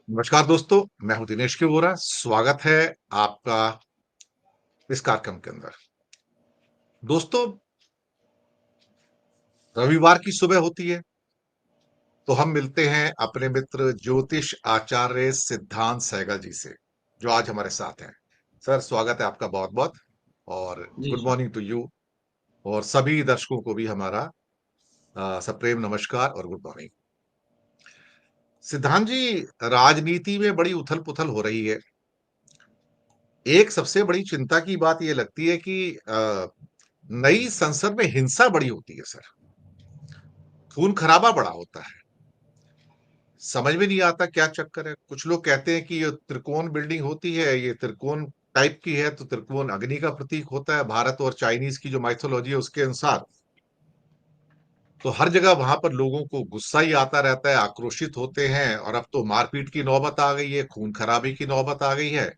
नमस्कार दोस्तों, मैं हूं दिनेश के वोरा। स्वागत है आपका इस कार्यक्रम के अंदर। दोस्तों, रविवार की सुबह होती है तो हम मिलते हैं अपने मित्र ज्योतिष आचार्य सिद्धांत सहगल जी से, जो आज हमारे साथ हैं। सर, स्वागत है आपका बहुत बहुत, और जी, गुड जी। Morning to you. और सभी दर्शकों को भी हमारा सप्रेम नमस्कार और गुड मॉर्निंग। सिद्धांत जी, राजनीति में बड़ी उथल पुथल हो रही है। एक सबसे बड़ी चिंता की बात यह लगती है कि नई संसद में हिंसा बड़ी होती है सर। खून खराबा बड़ा होता है। समझ में नहीं आता क्या चक्कर है। कुछ लोग कहते हैं कि ये त्रिकोण बिल्डिंग होती है, ये त्रिकोण टाइप की है, तो त्रिकोण अग्नि का प्रतीक होता है। भारत और चाइनीज की जो माइथोलॉजी है उसके अनुसार तो हर जगह वहां पर लोगों को गुस्सा ही आता रहता है, आक्रोशित होते हैं। और अब तो मारपीट की नौबत आ गई है, खून खराबे की नौबत आ गई है।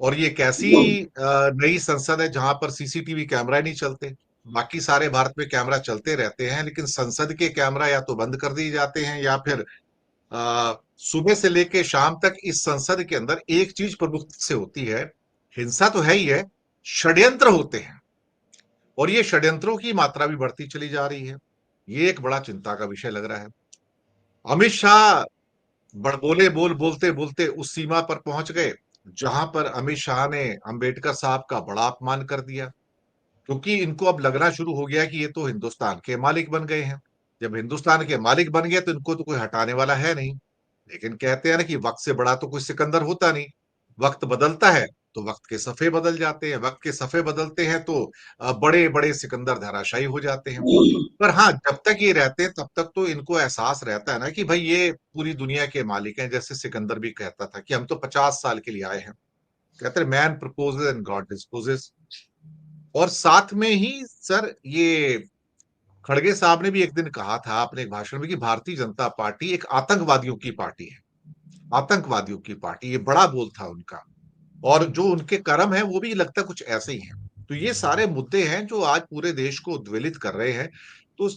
और ये कैसी नई संसद है जहां पर सीसीटीवी कैमरा नहीं चलते। बाकी सारे भारत में कैमरा चलते रहते हैं, लेकिन संसद के कैमरा या तो बंद कर दिए जाते हैं या फिर सुबह से लेके शाम तक इस संसद के अंदर एक चीज प्रमुख से होती है। हिंसा तो है ही है, षड्यंत्र होते हैं। और ये षड्यंत्रों की मात्रा भी बढ़ती चली जा रही है। ये एक बड़ा चिंता का विषय लग रहा है। अमित शाह बड़बोले बोल बोलते बोलते उस सीमा पर पहुंच गए जहां पर अमित शाह ने अंबेडकर साहब का बड़ा अपमान कर दिया। क्योंकि इनको अब लगना शुरू हो गया कि ये तो हिंदुस्तान के मालिक बन गए हैं। जब हिंदुस्तान के मालिक बन गए तो इनको तो कोई हटाने वाला है नहीं। लेकिन कहते हैं ना कि वक्त से बड़ा तो कोई सिकंदर होता नहीं। वक्त बदलता है तो वक्त के सफे बदल जाते हैं, वक्त के सफे बदलते हैं तो बड़े बड़े सिकंदर धराशायी हो जाते हैं। पर हाँ, जब तक ये रहते हैं तब तक तो इनको एहसास रहता है ना कि भाई ये पूरी दुनिया के मालिक हैं। जैसे सिकंदर भी कहता था कि हम तो 50 साल के लिए आए हैं। कहते हैं man proposes and God disposes. और साथ में ही सर, ये खड़गे साहब ने भी एक दिन कहा था अपने एक भाषण में कि भारतीय जनता पार्टी एक आतंकवादियों की पार्टी है। आतंकवादियों की पार्टी, ये बड़ा बोल था उनका। और जो उनके कर्म है वो भी लगता कुछ ऐसे ही हैं। तो ये सारे मुद्दे हैं जो आज पूरे देश को उद्वेलित कर रहे हैं। तो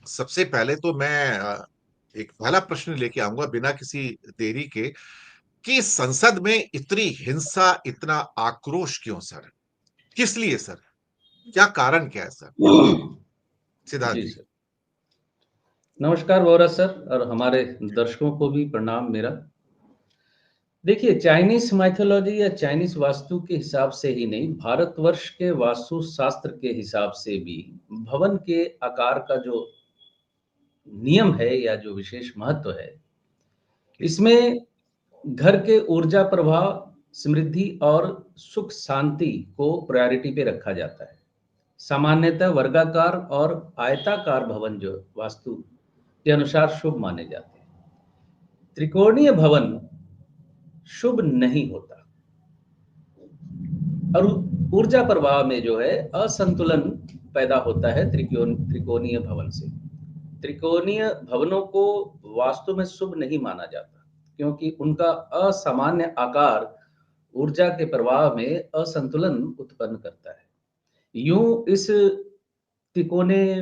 सबसे पहले तो मैं एक पहला प्रश्न लेके आऊंगा बिना किसी देरी के, कि संसद में इतनी हिंसा, इतना आक्रोश क्यों सर? किस लिए सर? क्या कारण क्या है सर? सिद्धांत जी, जी। सर। नमस्कार वोरा सर और हमारे दर्शकों को भी प्रणाम मेरा। देखिए, चाइनीज़ माइथोलॉजी या चाइनीज़ वास्तु के हिसाब से ही नहीं, भारतवर्ष के वास्तुशास्त्र के हिसाब से भी भवन के आकार का जो नियम है या जो विशेष महत्व है, इसमें घर के ऊर्जा प्रवाह, समृद्धि और सुख शांति को प्रायोरिटी पे रखा जाता है। सामान्यतः वर्गाकार और आयताकार भवन जो वास्तु के अनुसार शुभ माने जाते हैं। त्रिकोणीय भवन शुभ नहीं होता और ऊर्जा प्रवाह में जो है असंतुलन पैदा होता है त्रिकोणीय भवन से। त्रिकोणीय भवनों को वास्तु में शुभ नहीं माना जाता क्योंकि उनका असामान्य आकार ऊर्जा के प्रवाह में असंतुलन उत्पन्न करता है। यूं इस तिकोने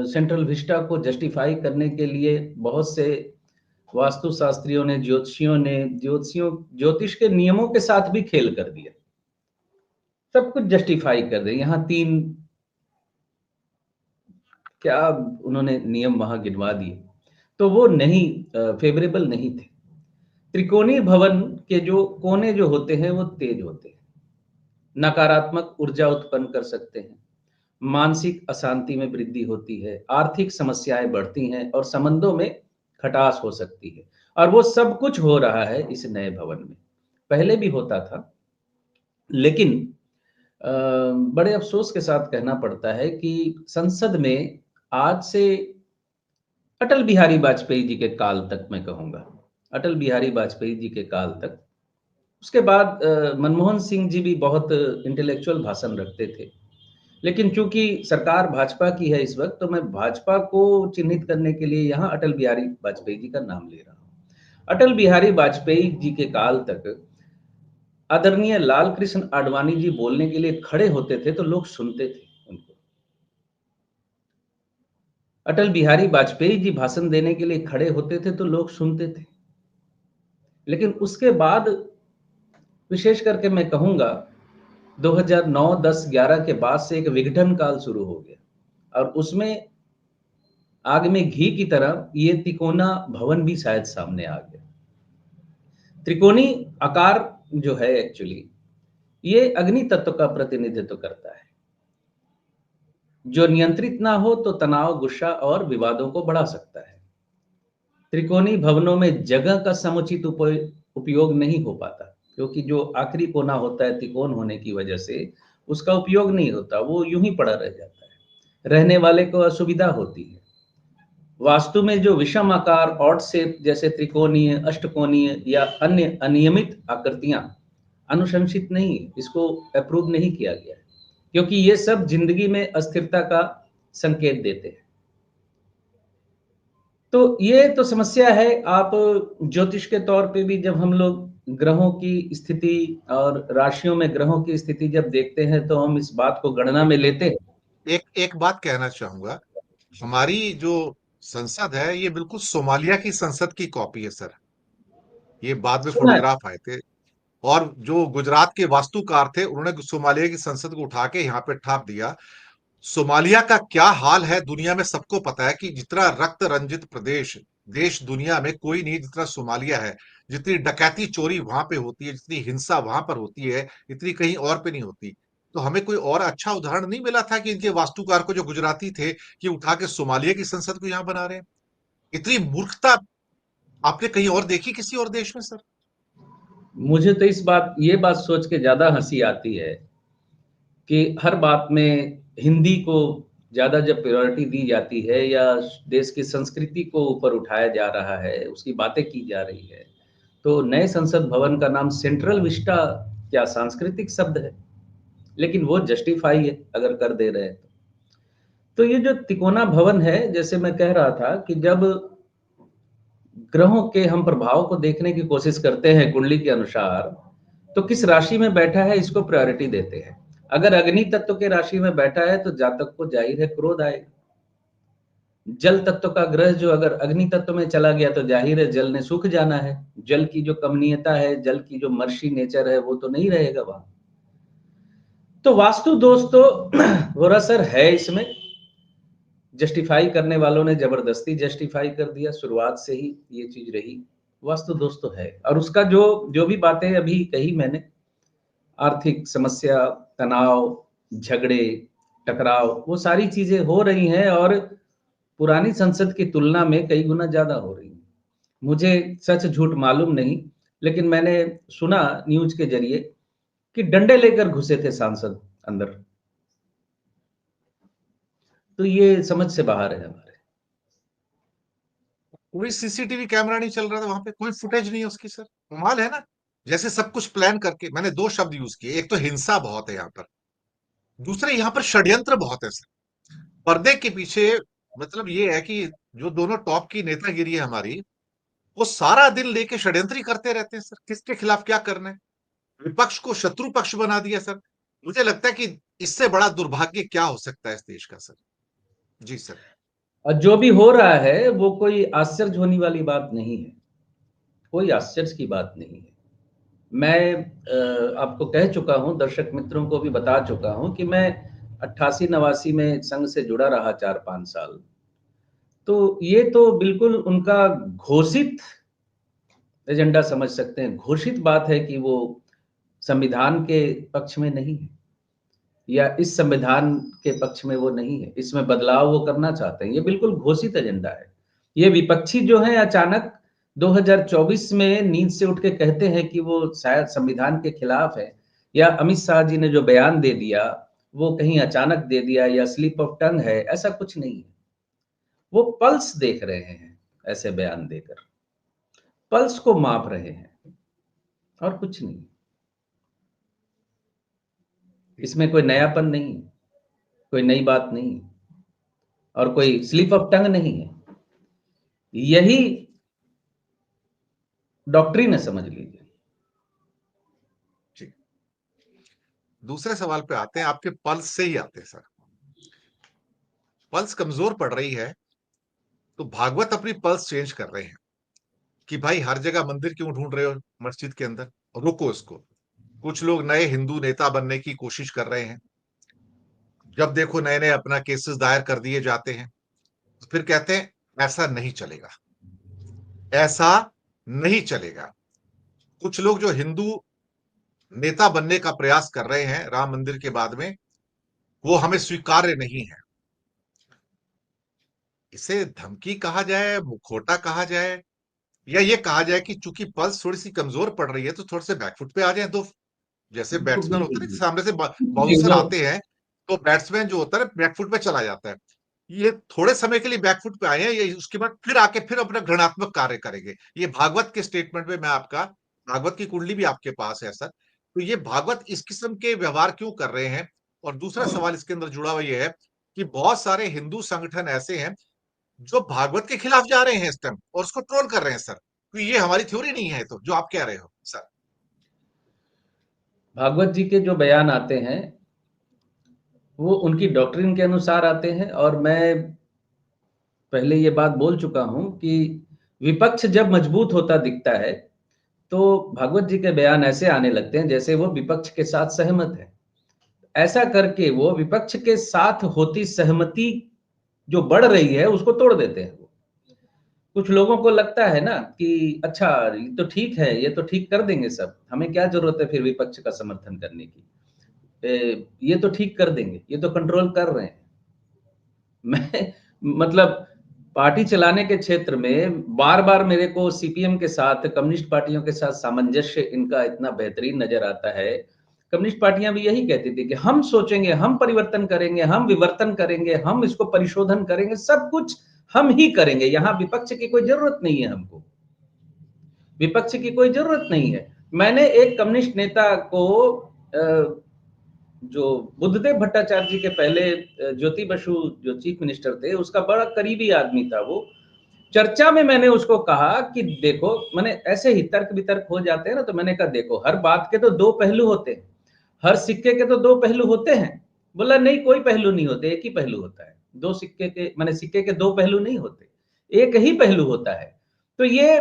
सेंट्रल विस्टा को जस्टिफाई करने के लिए बहुत से वास्तुशास्त्रियों ने, ज्योतिष के नियमों के साथ भी खेल कर दिया। सब कुछ जस्टिफाई कर दें। यहाँ 3 क्या उन्होंने नियम वहाँ गिनवा दिए, तो वो नहीं फेवरेबल नहीं थे। त्रिकोणीय भवन के जो कोने जो होते हैं, वो तेज होते हैं, नकारात्मक ऊर्जा उत्पन्न कर सकते हैं, मानसिक अशांति में वृद्धि होती है, आर्थिक समस्याएं बढ़ती हैं और संबंधों में खटास हो सकती है। और वो सब कुछ हो रहा है इस नए भवन में। पहले भी होता था, लेकिन अ, बड़े अफ़सोस के साथ कहना पड़ता है कि संसद में आज से अटल बिहारी वाजपेयी जी के काल तक मैं कहूँगा, अटल बिहारी वाजपेयी जी के काल तक, उसके बाद मनमोहन सिंह जी भी बहुत इंटेलेक्चुअल भाषण रखते थे। लेकिन चूँकि सरकार भाजपा की है इस वक़्त, तो मैं भाजपा को चिन्हित करने के लिए यहाँ अटल बिहारी वाजपेयी जी का नाम ले रहा हूँ। अटल बिहारी वाजपेयी जी के काल तक आदरणीय लाल कृष्ण आडवाणी जी बोलने के लिए खड़े होते थे, तो लोग सुनते थे उनको। अटल बिहारी वाजपेयी जी भाषण देने के लिए खड़े होते थे, तो लोग सुनते थे। लेकिन उसके बाद विशेष करके मैं कहूँगा 2009, 10, 11 के बाद से एक विघटन काल शुरू हो गया और उसमें आग में घी की तरह ये तिकोना भवन भी शायद सामने आ गया। त्रिकोणी आकार जो है एक्चुअली ये अग्नि तत्व का प्रतिनिधित्व करता है। जो नियंत्रित ना हो तो तनाव, गुस्सा और विवादों को बढ़ा सकता है। त्रिकोणी भवनों में जगह का समुचित उपयोग नहीं हो पाता क्योंकि जो आखिरी कोना होता है त्रिकोण होने की वजह से उसका उपयोग नहीं होता, वो यूं ही पड़ा रह जाता है, रहने वाले को असुविधा होती है। वास्तु में जो विषम आकार, ऑड शेप जैसे त्रिकोणीय, अष्टकोणीय या अन्य अनियमित आकृतियां अनुशंसित नहीं है, इसको अप्रूव नहीं किया गया है क्योंकि ये सब जिंदगी में अस्थिरता का संकेत देते हैं। तो ये तो समस्या है। आप ज्योतिष के तौर पे भी जब हम लोग ग्रहों की स्थिति और राशियों में ग्रहों की स्थिति जब देखते हैं तो हम इस बात को गणना में लेते हैं। एक एक बात कहना चाहूंगा, हमारी जो संसद है ये बिल्कुल सोमालिया की संसद की कॉपी है सर। ये बाद में सुना है। फोटोग्राफ आए थे, और जो गुजरात के वास्तुकार थे उन्होंने सोमालिया की संसद को उठा के यहाँ पे ठाप दिया। सोमालिया का क्या हाल है दुनिया में सबको पता है कि जितना रक्त रंजित प्रदेश देश दुनिया में कोई नहीं जितना सोमालिया है। जितनी डकैती चोरी वहां पे होती है, जितनी हिंसा वहां पर होती है, इतनी कहीं और पे नहीं होती। तो हमें कोई और अच्छा उदाहरण नहीं मिला था कि इनके वास्तुकार को जो गुजराती थे कि उठा के सोमालिया की संसद को यहाँ बना रहे हैं। इतनी मूर्खता आपने कहीं और देखी किसी और देश में सर? मुझे तो ये बात सोच के ज्यादा हंसी आती है कि हर बात में हिंदी को ज्यादा जब प्रायोरिटी दी जाती है या देश की संस्कृति को ऊपर उठाया जा रहा है, उसकी बातें की जा रही है, तो नए संसद भवन का नाम सेंट्रल विस्टा क्या सांस्कृतिक शब्द है, लेकिन वो जस्टिफाई है अगर कर दे रहे हैं तो ये जो तिकोना भवन है, जैसे मैं कह रहा था कि जब ग्रहों के हम प्रभाव को देखने की कोशिश करते हैं कुंडली के अनुसार, तो किस राशि में बैठा है इसको प्रायोरिटी देते हैं। अगर अग्नि तत्व के राशि में बैठा है तो जातक को जाहिर है क्रोध आएगा। जल तत्व का ग्रह जो अगर अग्नि तत्व में चला गया तो जाहिर है जल ने सूख जाना है। जल की जो कमनीयता है, जल की जो मर्शी नेचर है, वो तो नहीं रहेगा वहां। तो वास्तु दोष तो थोड़ा सर है इसमें, जस्टिफाई करने वालों ने जबरदस्ती जस्टिफाई कर दिया, शुरुआत से ही ये चीज रही। वास्तु दोष तो है, और उसका जो जो भी बातें अभी कही मैंने, आर्थिक समस्या, तनाव, झगड़े, टकराव, वो सारी चीजें हो रही हैं और पुरानी संसद की तुलना में कई गुना ज्यादा हो रही हैं। मुझे सच झूठ मालूम नहीं, लेकिन मैंने सुना न्यूज के जरिए कि डंडे लेकर घुसे थे सांसद अंदर। तो ये समझ से बाहर है हमारे। कोई सीसीटीवी कैमरा नहीं चल रहा था वहां पे, कोई फुटेज नहीं है उसकी सर। कमाल है ना। जैसे सब कुछ प्लान करके, मैंने दो शब्द यूज किए, एक तो हिंसा बहुत है यहाँ पर, दूसरे यहाँ पर षड्यंत्र बहुत है सर। पर्दे के पीछे मतलब ये है कि जो दोनों टॉप की नेतागिरी है हमारी, वो सारा दिन लेके षड्यंत्र ही करते रहते हैं सर, किसके खिलाफ क्या करना है। विपक्ष को शत्रु पक्ष बना दिया सर। मुझे लगता है कि इससे बड़ा दुर्भाग्य क्या हो सकता है इस देश का सर। जी सर। और जो भी हो रहा है वो कोई आश्चर्य होने वाली बात नहीं है, कोई आश्चर्य की बात नहीं है। मैं आपको कह चुका हूं, दर्शक मित्रों को भी बता चुका हूं कि मैं 88-89 में संघ से जुड़ा रहा 4-5 साल। तो ये तो बिल्कुल उनका घोषित एजेंडा समझ सकते हैं, घोषित बात है कि वो संविधान के पक्ष में नहीं है या इस संविधान के पक्ष में वो नहीं है, इसमें बदलाव वो करना चाहते हैं, ये बिल्कुल घोषित एजेंडा है। ये विपक्षी जो है अचानक 2024 में नींद से उठ के कहते हैं कि वो शायद संविधान के खिलाफ है, या अमित शाह जी ने जो बयान दे दिया वो कहीं अचानक दे दिया या स्लिप ऑफ टंग है, ऐसा कुछ नहीं है। वो पल्स देख रहे हैं, ऐसे बयान देकर पल्स को माप रहे हैं और कुछ नहीं। इसमें कोई नयापन नहीं है, कोई नई बात नहीं है और कोई स्लिप ऑफ टंग नहीं है। यही डॉक्ट्रिन है, समझ लीजिए। जी। दूसरे सवाल पे आते हैं, आपके पल्स से ही आते हैं सर। पल्स कमजोर पड़ रही है तो भागवत अपनी पल्स चेंज कर रहे हैं। कि भाई हर जगह मंदिर क्यों ढूंढ रहे हो मस्जिद के अंदर, रोको इसको। कुछ लोग नए हिंदू नेता बनने की कोशिश कर रहे हैं, जब देखो नए नए अपना केसेस दायर कर दिए जाते हैं, तो फिर कहते हैं ऐसा नहीं चलेगा, ऐसा नहीं चलेगा। कुछ लोग जो हिंदू नेता बनने का प्रयास कर रहे हैं राम मंदिर के बाद में, वो हमें स्वीकार्य नहीं है। इसे धमकी कहा जाए, मुखौटा कहा जाए, या ये कहा जाए कि चूंकि पल्स थोड़ी सी कमजोर पड़ रही है तो थोड़े से बैकफुट पे आ जाए। तो जैसे बैट्समैन होता है ना, सामने से जी, बाउंसर आते हैं, तो बैट्समैन जो होता है बैकफुट पे चला जाता है। ये थोड़े समय के लिए बैकफुट पे आए हैं, ये उसके बाद फिर आके फिर अपना घृणात्मक कार्य करेंगे। ये भागवत के स्टेटमेंट में मैं आपका, भागवत की कुंडली भी आपके पास है सर, तो ये भागवत इस किस्म के व्यवहार क्यों कर रहे हैं? और दूसरा सवाल इसके अंदर जुड़ा हुआ ये है कि बहुत सारे हिंदू संगठन ऐसे हैं जो भागवत के खिलाफ जा रहे हैं इस टाइम और उसको ट्रोल कर रहे हैं सर। तो ये हमारी थ्योरी नहीं है, तो जो आप कह रहे हो सर। भागवत जी के जो बयान आते हैं, वो उनकी डॉक्ट्रिन के अनुसार आते हैं और मैं पहले ये बात बोल चुका हूँ कि विपक्ष जब मजबूत होता दिखता है, तो भागवत जी के बयान ऐसे आने लगते हैं जैसे वो विपक्ष के साथ सहमत है। ऐसा करके वो विपक्ष के साथ होती सहमति जो बढ़ रही है, उसको तोड़ देते हैं वो। कुछ लोगों को लगता है ना कि अच्छा, ये तो ठीक है, ये तो ठीक कर देंगे सब, हमें क्या ज़रूरत है फिर विपक्ष का समर्थन करने की। ये तो ठीक कर देंगे, ये तो कंट्रोल कर रहे हैं। मैं मतलब पार्टी चलाने के क्षेत्र में बार-बार मेरे को सीपीएम के साथ, कम्युनिस्ट पार्टियों के साथ सामंजस्य इनका इतना बेहतरीन नज़र आता है। कम्युनिस्ट पार्टियाँ भी यही कहती थी कि हम सोचेंगे, हम परिवर्तन करेंगे, हम विवर्तन करेंगे, हम इसको परिशोधन करेंगे, सब कुछ हम ही करेंगे, यहाँ विपक्ष की कोई ज़रूरत नहीं है हमको। विपक्ष की कोई ज़रूरत नहीं है। मैंने एक कम्युनिस्ट नेता को अ, जो बुद्धदेव भट्टाचार्य जी के पहले ज्योति बसु जो चीफ मिनिस्टर थे, उसका बड़ा करीबी आदमी था वो। चर्चा में मैंने उसको कहा कि देखो, मैंने ऐसे ही तर्क-वितर्क हो जाते हैं ना, तो मैंने कहा देखो, हर बात के तो 2 पहलू होते हैं, हर सिक्के के तो 2 पहलू होते हैं। बोला नहीं, कोई पहलू नहीं होते, एक ही पहलू होता है। 2 सिक्के के माने सिक्के के 2 पहलू नहीं होते, एक ही पहलू होता है। तो ये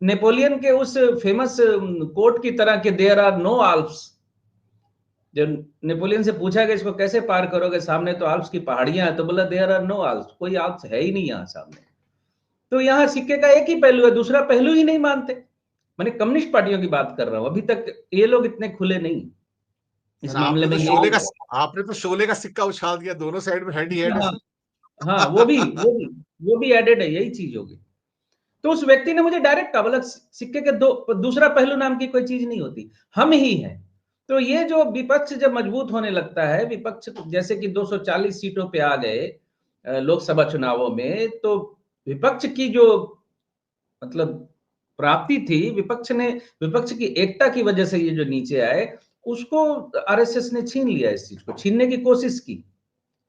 नेपोलियन के उस फेमस कोट की तरह कि देयर आर नो आल्प्स। जब नेपोलियन से पूछा कि इसको कैसे पार करोगे, सामने तो आल्प्स की पहाड़ियां हैं, तो बोला देयर आर नो आल्प्स, कोई आल्प्स है ही नहीं यहाँ सामने। तो यहाँ सिक्के का एक ही पहलू है, दूसरा पहलू ही नहीं मानते। मैंने कम्युनिस्ट पार्टियों की बात कर रहा हूँ, अभी तक ये लोग इतने खुले नहीं इस सर मामले आपने में। तो ये शोले का, आपने तो शोले का सिक्का उछाल दिया, दोनों साइड में हैंड ही हैंड है हाँ, सर। हाँ, वो भी एडेड है, यही चीज होगी। तो उस व्यक्ति ने मुझे डायरेक्ट कहा, बोला सिक्के के दो, दूसरा पहलू नाम की कोई चीज नहीं होती, हम ही हैं। तो ये जो विपक्ष जब मजबूत होने लगता है, विपक्ष जैसे कि 240 सीटों पे आ गए लोकसभा चुनावों में, तो विपक्ष की जो मतलब प्राप्ति थी, विपक्ष की एकता की वजह से ये जो नीचे आए, उसको आरएसएस ने छीन लिया। इस चीज को छीनने की कोशिश की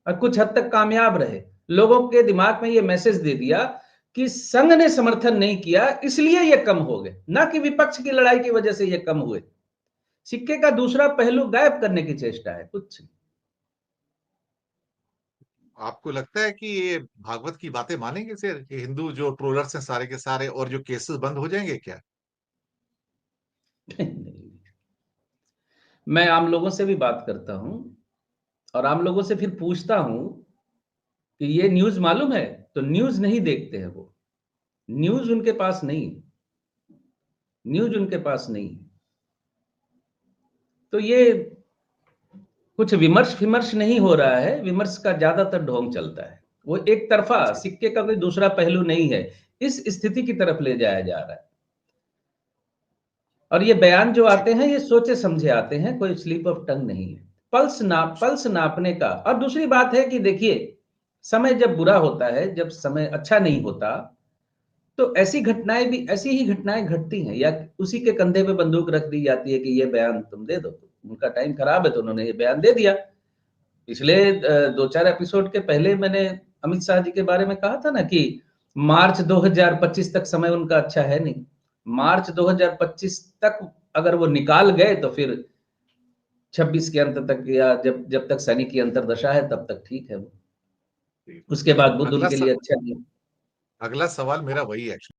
और कुछ हद तक कामयाब रहे। लोगों के दिमाग में ये मैसेज दे दिया कि संघ ने समर्थन नहीं किया, इसलिए ये कम हो गए, ना कि विपक्ष की लड़ाई की वजह से ये कम हुए। सिक्के का दूसरा पहलू गायब करने की चेष्टा है, कुछ नहीं। आपको लगता है कि ये भागवत की बातें मानेंगे सर, ये हिंदू जो ट्रोलर्स हैं सारे के सारे, और जो केसेस बंद हो जाएंगे क्या? नहीं, मैं आम लोगों से भी बात करता हूं और आम लोगों से फिर पूछता हूं कि ये न्यूज़ मालूम है? तो न्यूज़ नहीं देखते हैं वो। न्यूज़ उनके पास नहीं है, न्यूज़ उनके पास नहीं है। तो ये कुछ विमर्श-विमर्श नहीं हो रहा है, विमर्श का ज़्यादातर ढोंग चलता है। वो एक तरफ़ा, जी। सिक्के का कोई दूसरा पहलू नहीं है, इस स्थिति की तरफ ले जाया जा रहा है। और ये बयान जो जी। आते हैं, ये सोचे-समझे आते हैं, कोई स्लिप ऑफ टंग नहीं है। पल्स नापने का। और दूसरी बात है कि देखिए, समय जब बुरा होता है, जब समय अच्छा नहीं होता, तो ऐसी ही घटनाएँ घटती हैं, या उसी के कंधे पे बंदूक रख दी जाती है कि ये बयान तुम दे दो। उनका टाइम खराब है, तो उन्होंने ये बयान दे दिया। पिछले 2-4 एपिसोड के पहले मैंने अमित शाह जी के बारे में कहा था ना कि मार्च 2025 तक समय उनका अच्छा है नहीं। मार्च 2025 तक अगर वो निकाल गए तो फिर 26 के अंत तक, या जब जब तक शनि की अंतर्दशा है तब तक ठीक है वो। जी। उसके बाद बुध अगला उनके स, लिए अच्छा नहीं। अगला सवाल मेरा वही है।